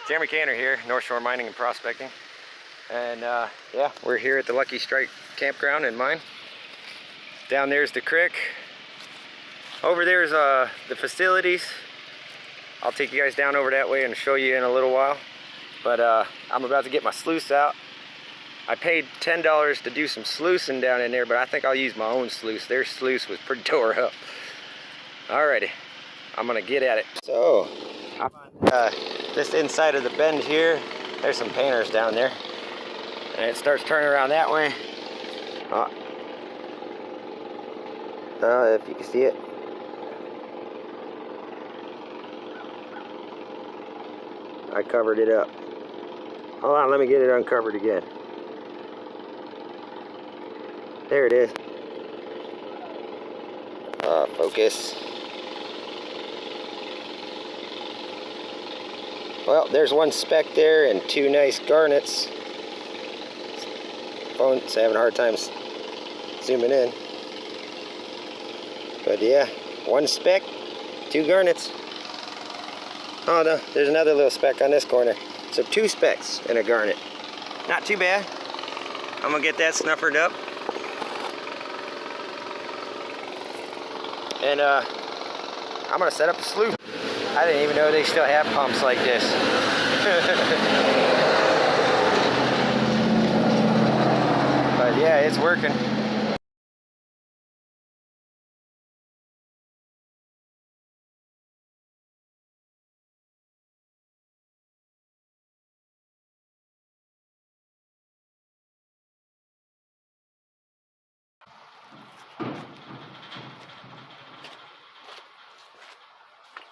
Jeremy Canner here, North Shore Mining and Prospecting. And yeah, we're here at the Lucky Strike campground and mine. Down there's the creek. Over there's the facilities. I'll take you guys down over that way and show you in a little while. But I'm about to get my sluice out. I paid $10 to do some sluicing down in there, but I think I'll use my own sluice. Their sluice was pretty tore up. Alrighty, I'm gonna get at it. So, this inside of the bend here, there's some painters down there. And it starts turning around that way. If you can see it. I covered it up. Hold on, let me get it uncovered again. There it is. Focus. Well, there's one speck there and two nice garnets. Phone's having a hard time zooming in. But yeah, one speck, two garnets. Oh no, there's another little speck on this corner. So two specks and a garnet. Not too bad. I'm gonna get that snuffered up. And I'm gonna set up a sluice. I didn't even know they still have pumps like this. But yeah, it's working.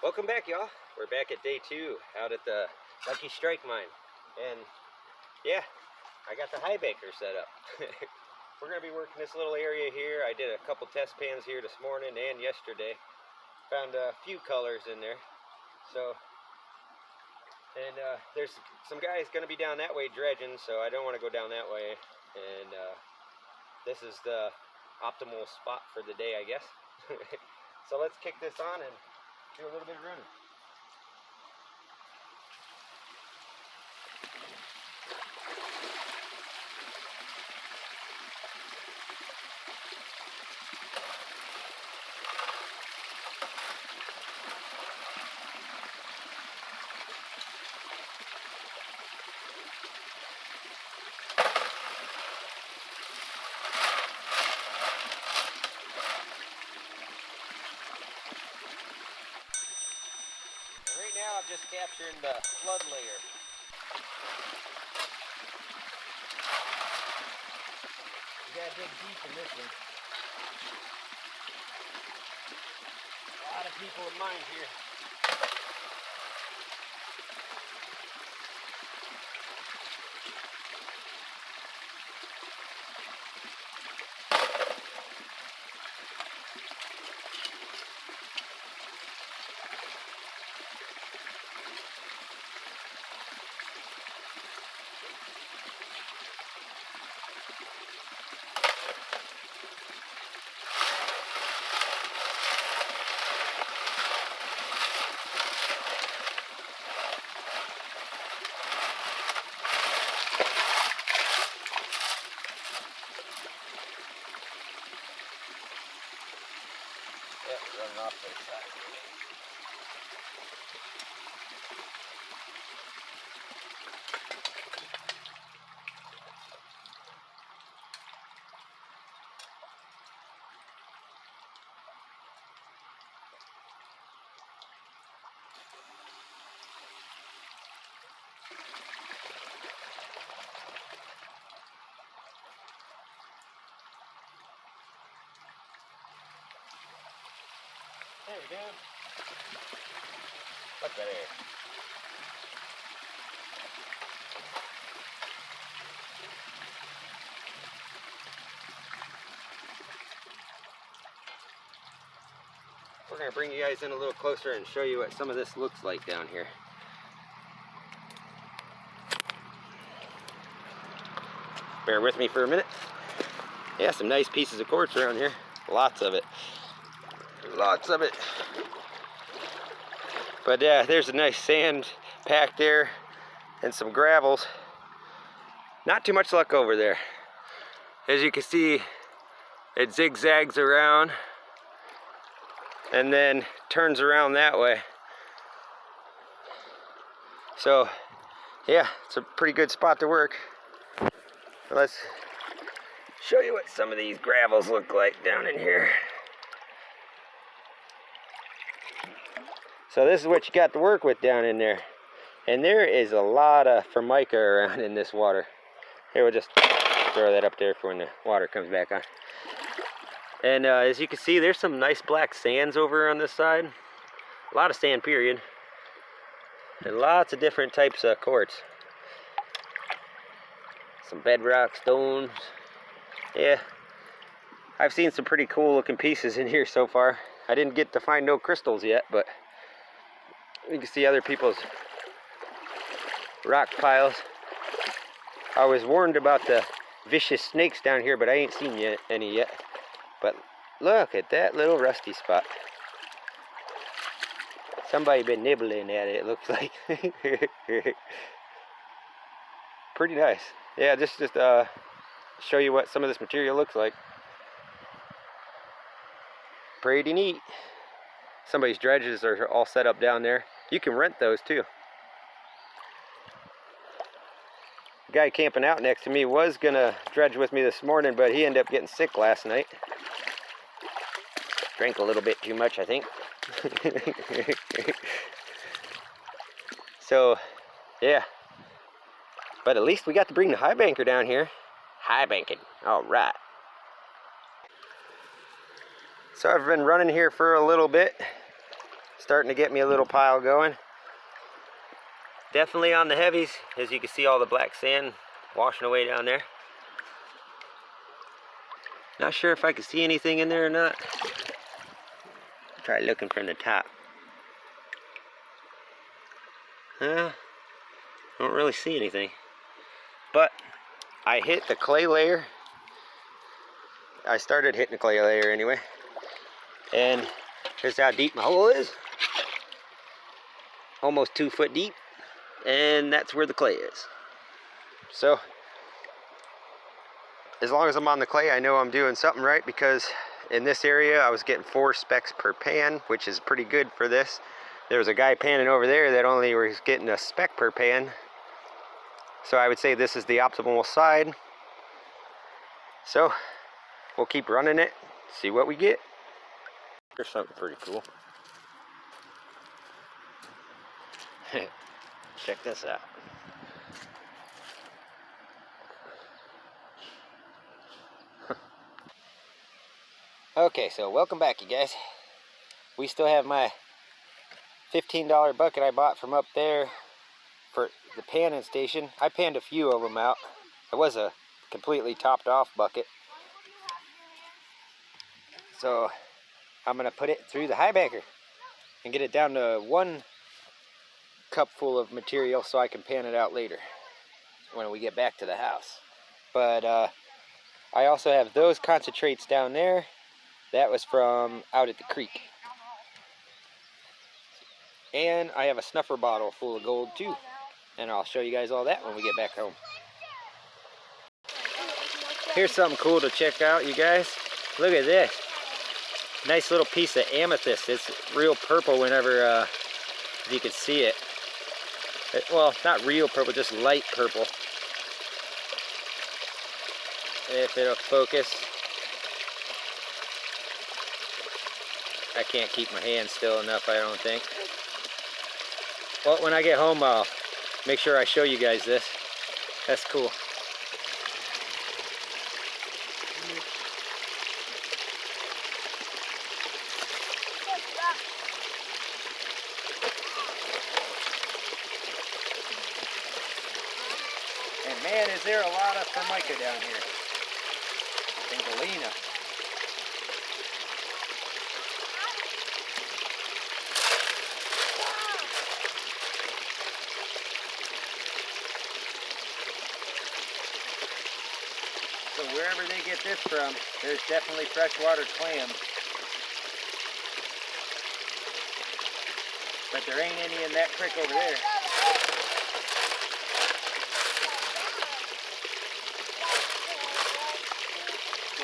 Welcome back, y'all. We're back at day 2 out at the Lucky Strike mine. And yeah, I got the high banker set up. We're gonna be working this little area here. I did a couple test pans here this morning and yesterday. Found a few colors in there. So, and there's some guys gonna be down that way dredging, so I don't want to go down that way. And this is the optimal spot for the day, I guess. So let's kick this on and do a little bit of running. Right now I'm just capturing the flood layer. You gotta dig deep in this one. A lot of people in mine here. Running off to the side. There you go. Look at that air. We're going to bring you guys in a little closer and show you what some of this looks like down here. Bear with me for a minute. Yeah, some nice pieces of quartz around here. Lots of it. Lots of it. But yeah, there's a nice sand pack there. and some gravels. Not too much luck over there. As you can see, it zigzags around and then turns around that way. So yeah, it's a pretty good spot to work. Let's show you what some of these gravels look like down in here. So this is what you got to work with down in there. And there is a lot of formica around in this water. Here, we'll just throw that up there for when the water comes back on. And as you can see, there's some nice black sands over on this side. A lot of sand, period. And lots of different types of quartz. Some bedrock stones. Yeah, I've seen some pretty cool looking pieces in here so far. I didn't get to find no crystals yet, but you can see other people's rock piles. I was warned about the vicious snakes down here, but I ain't seen any yet. But look at that little rusty spot. Somebody been nibbling at it, it looks like. Pretty nice. Yeah, just show you what some of this material looks like. Pretty neat. Somebody's dredges are all set up down there. You can rent those too. The guy camping out next to me was gonna dredge with me this morning, but he ended up getting sick last night. Drank a little bit too much, I think. So, yeah. But at least we got to bring the high banker down here. High banking. All right. So I've been running here for a little bit. Starting to get me a little pile going. Definitely on the heavies. As you can see, all the black sand washing away down there. Not sure if I can see anything in there or not. Try looking from the top. Don't really see anything. But I hit the clay layer. I started hitting the clay layer anyway. And here's how deep my hole is. Almost 2 foot deep. And that's where the clay is. So as long as I'm on the clay, I know I'm doing something right, because in this area I was getting 4 specks per pan, which is pretty good for this. There was a guy panning over there that only was getting a speck per pan. So I would say this is the optimal side. So we'll keep running it, see what we get. Here's something pretty cool. Check this out. Okay, so welcome back, you guys. We still have my $15 bucket I bought from up there for the panning station. I panned a few of them out. It was a completely topped off bucket. So I'm gonna put it through the high banker and get it down to 1 cup full of material so I can pan it out later when we get back to the house. But I also have those concentrates down there. That was from out at the creek. And I have a snuffer bottle full of gold too. And I'll show you guys all that when we get back home. Here's something cool to check out, you guys. Look at this. Nice little piece of amethyst. It's real purple whenever you can see it. Well, not real purple, just light purple. If it'll focus. I can't keep my hand still enough, I don't think. Well, when I get home, I'll make sure I show you guys this. That's cool. And man, is there a lot of formica down here. And galena. So wherever they get this from, there's definitely freshwater clams. But there ain't any in that creek over there.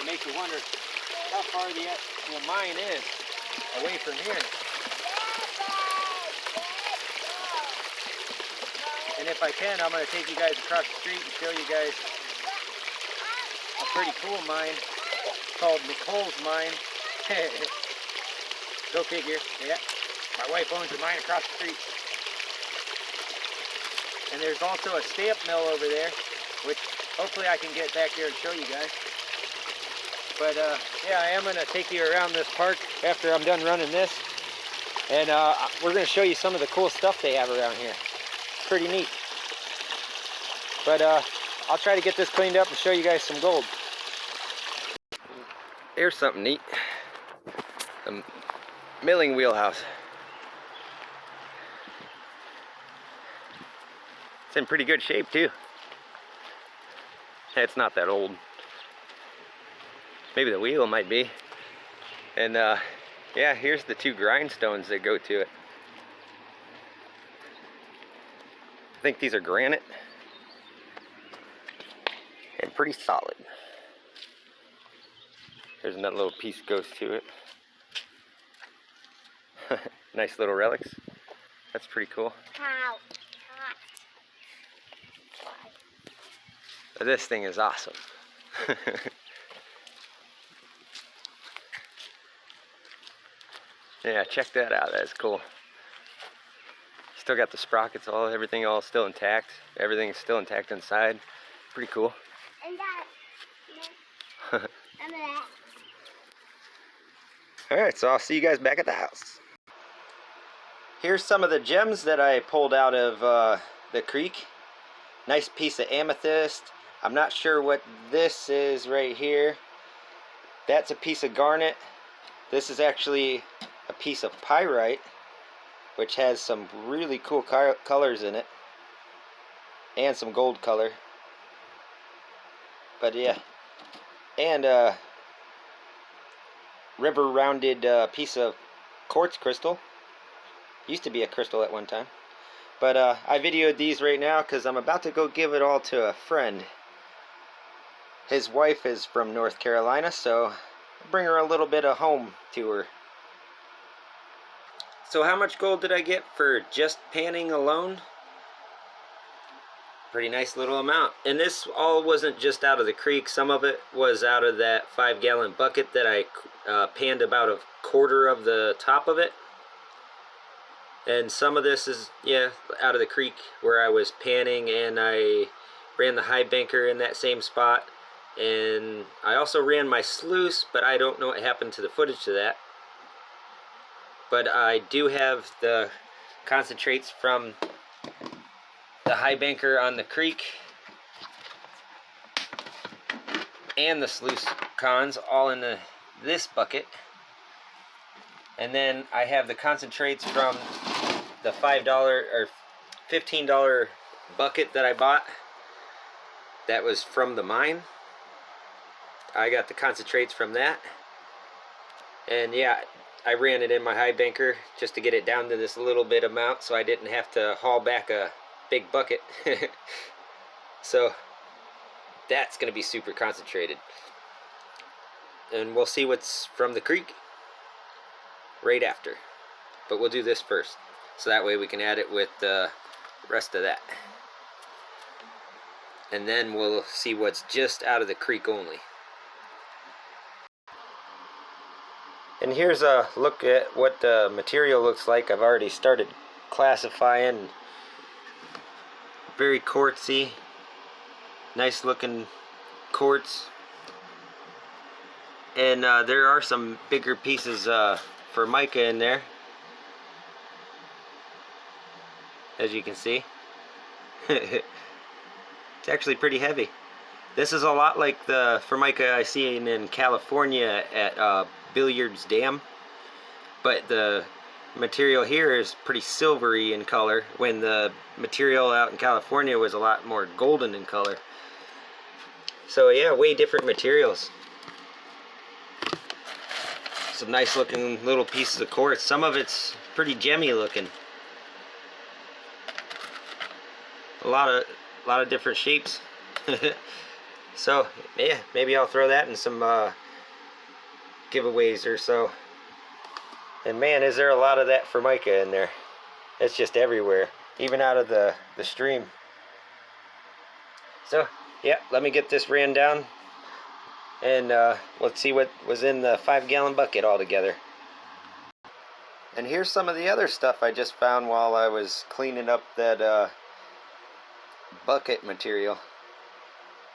makes you wonder how far the actual mine is away from here. And if I can, I'm going to take you guys across the street and show you guys a pretty cool mine called Nicole's Mine. Go figure. Yeah, my wife owns a mine across the street. And there's also a stamp mill over there, which hopefully I can get back there and show you guys. But yeah, I am going to take you around this park after I'm done running this. And we're going to show you some of the cool stuff they have around here. Pretty neat. But I'll try to get this cleaned up and show you guys some gold. Here's something neat. The milling wheelhouse. It's in pretty good shape too. It's not that old. Maybe the wheel might be. And yeah, here's the two grindstones that go to it. I think these are granite. And pretty solid. There's another little piece goes to it. Nice little relics. That's pretty cool. This thing is awesome. Yeah, check that out. That's cool. Still got the sprockets, everything all still intact. Everything's still intact inside. Pretty cool. Alright, so I'll see you guys back at the house. Here's some of the gems that I pulled out of the creek. Nice piece of amethyst. I'm not sure what this is right here. That's a piece of garnet. This is actually a piece of pyrite, which has some really cool colors in it. And some gold color. But yeah. And river rounded piece of quartz crystal. Used to be a crystal at one time. But I videoed these right now because I'm about to go give it all to a friend. His wife is from North Carolina, so I'll bring her a little bit of home to her. So how much gold did I get for just panning alone? Pretty nice little amount. And this all wasn't just out of the creek. Some of it was out of that 5-gallon bucket that I panned about a quarter of the top of it. And some of this is, yeah, out of the creek where I was panning, and I ran the high banker in that same spot. And I also ran my sluice, but I don't know what happened to the footage to that. But I do have the concentrates from the high banker on the creek and the sluice cons all in this bucket. And then I have the concentrates from the $5 or $15 bucket that I bought. That was from the mine. I got the concentrates from that. And yeah, I ran it in my high banker just to get it down to this little bit amount so I didn't have to haul back a big bucket. So that's going to be super concentrated. And we'll see what's from the creek right after. But we'll do this first, so that way we can add it with the rest of that. And then we'll see what's just out of the creek only. And here's a look at what the material looks like. I've already started classifying. Very quartzy. Nice looking quartz. And there are some bigger pieces for mica in there, as you can see. It's actually pretty heavy. This is a lot like the Formica I see in California at Billiards Dam, but the material here is pretty silvery in color, when the material out in California was a lot more golden in color. So yeah, way different materials. Some nice looking little pieces of quartz. Some of it's pretty gemmy looking. A lot of different shapes. So yeah, maybe I'll throw that in some giveaways or so. And man, is there a lot of that Formica in there. It's just everywhere, even out of the stream. So yeah, let me get this ran down, and let's see what was in the 5-gallon bucket altogether. And here's some of the other stuff I just found while I was cleaning up that bucket material.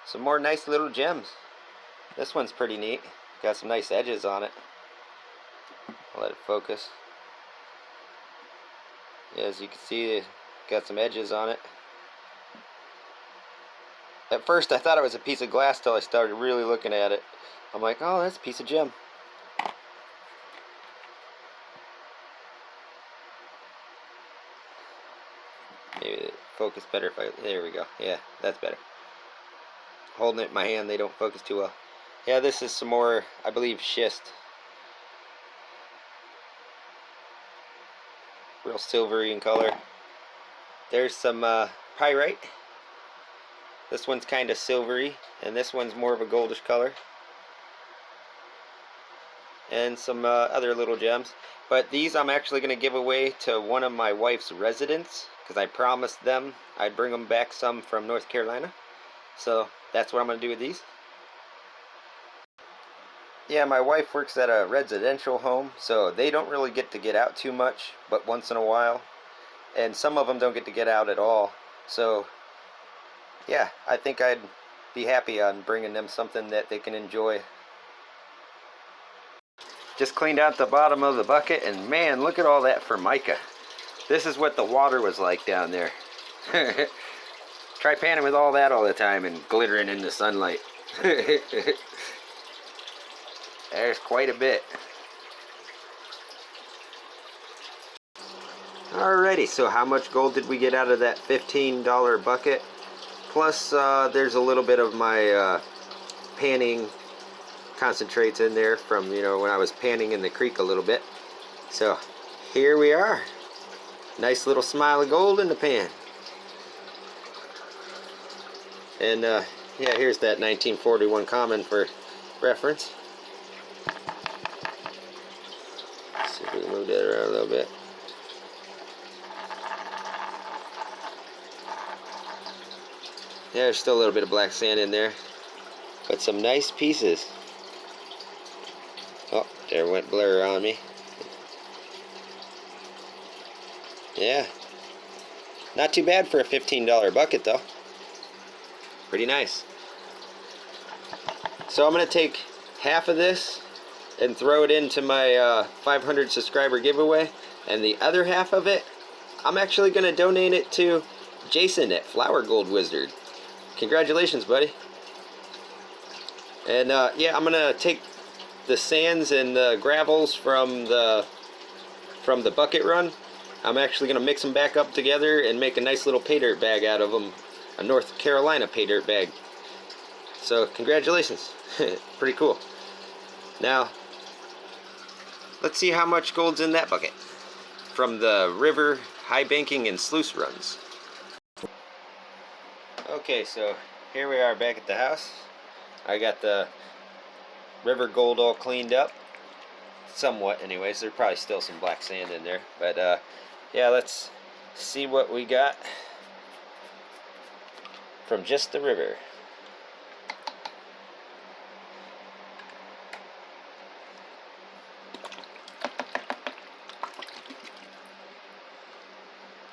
Some more nice little gems. This one's pretty neat. Got some nice edges on it. I'll let it focus. Yeah, as you can see, it's got some edges on it. At first I thought it was a piece of glass till I started really looking at it. I'm like, oh, that's a piece of gem. Maybe it focus better if I, there we go. Yeah, that's better. Holding it in my hand, they don't focus too well. Yeah, this is some more, I believe, schist. Real silvery in color. There's some pyrite. This one's kind of silvery, and this one's more of a goldish color. And some other little gems. But these I'm actually going to give away to one of my wife's residents, because I promised them I'd bring them back some from North Carolina. So that's what I'm going to do with these. Yeah, my wife works at a residential home, so they don't really get out too much, but once in a while. And some of them don't get to get out at all. So yeah, I think I'd be happy on bringing them something that they can enjoy. Just cleaned out the bottom of the bucket, and man, look at all that Formica. This is what the water was like down there. Try panning with all that all the time and glittering in the sunlight. There's quite a bit. Alrighty, so how much gold did we get out of that $15 bucket? Plus, there's a little bit of my panning concentrates in there from, you know, when I was panning in the creek a little bit. So, here we are. Nice little smile of gold in the pan. And, yeah, here's that 1941 common for reference. Let's see if we can move that around a little bit. Yeah, there's still a little bit of black sand in there, but some nice pieces. Oh, there went blur on me. Yeah, not too bad for a $15 bucket though. Pretty nice. So I'm going to take half of this and throw it into my 500 subscriber giveaway, and the other half of it, I'm actually going to donate it to Jason at Flower Gold Wizard. Congratulations, buddy. And yeah, I'm gonna take the sands and the gravels from the bucket run. I'm actually gonna mix them back up together and make a nice little pay dirt bag out of them, a North Carolina pay dirt bag. So congratulations, pretty cool. Now let's see how much gold's in that bucket from the river, high banking, and sluice runs. Okay, so here we are back at the house. I got the river gold all cleaned up. Somewhat anyways. There's probably still some black sand in there. But yeah, let's see what we got from just the river.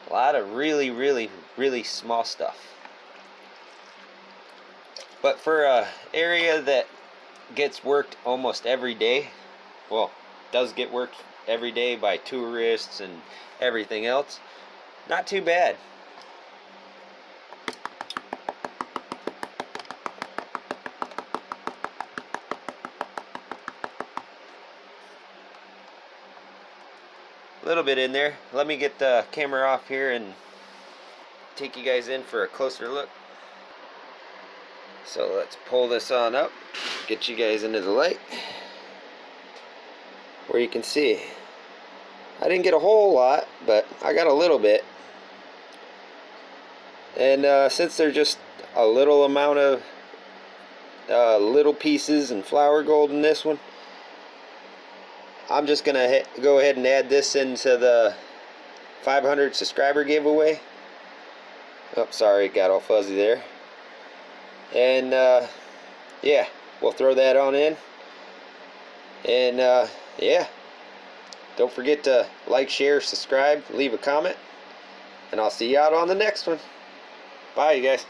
A lot of really small stuff. But for a area that gets worked almost every day, well, does get worked every day by tourists and everything else, not too bad. A little bit in there. Let me get the camera off here and take you guys in for a closer look. So let's pull this on up, get you guys into the light, where you can see. I didn't get a whole lot, but I got a little bit. And since they're just a little amount of little pieces and flower gold in this one. I'm just gonna go ahead and add this into the 500 subscriber giveaway. Oh, sorry, it got all fuzzy there. And yeah, we'll throw that on in. And yeah, don't forget to like, share, subscribe, leave a comment, and I'll see you out on the next one. Bye, you guys.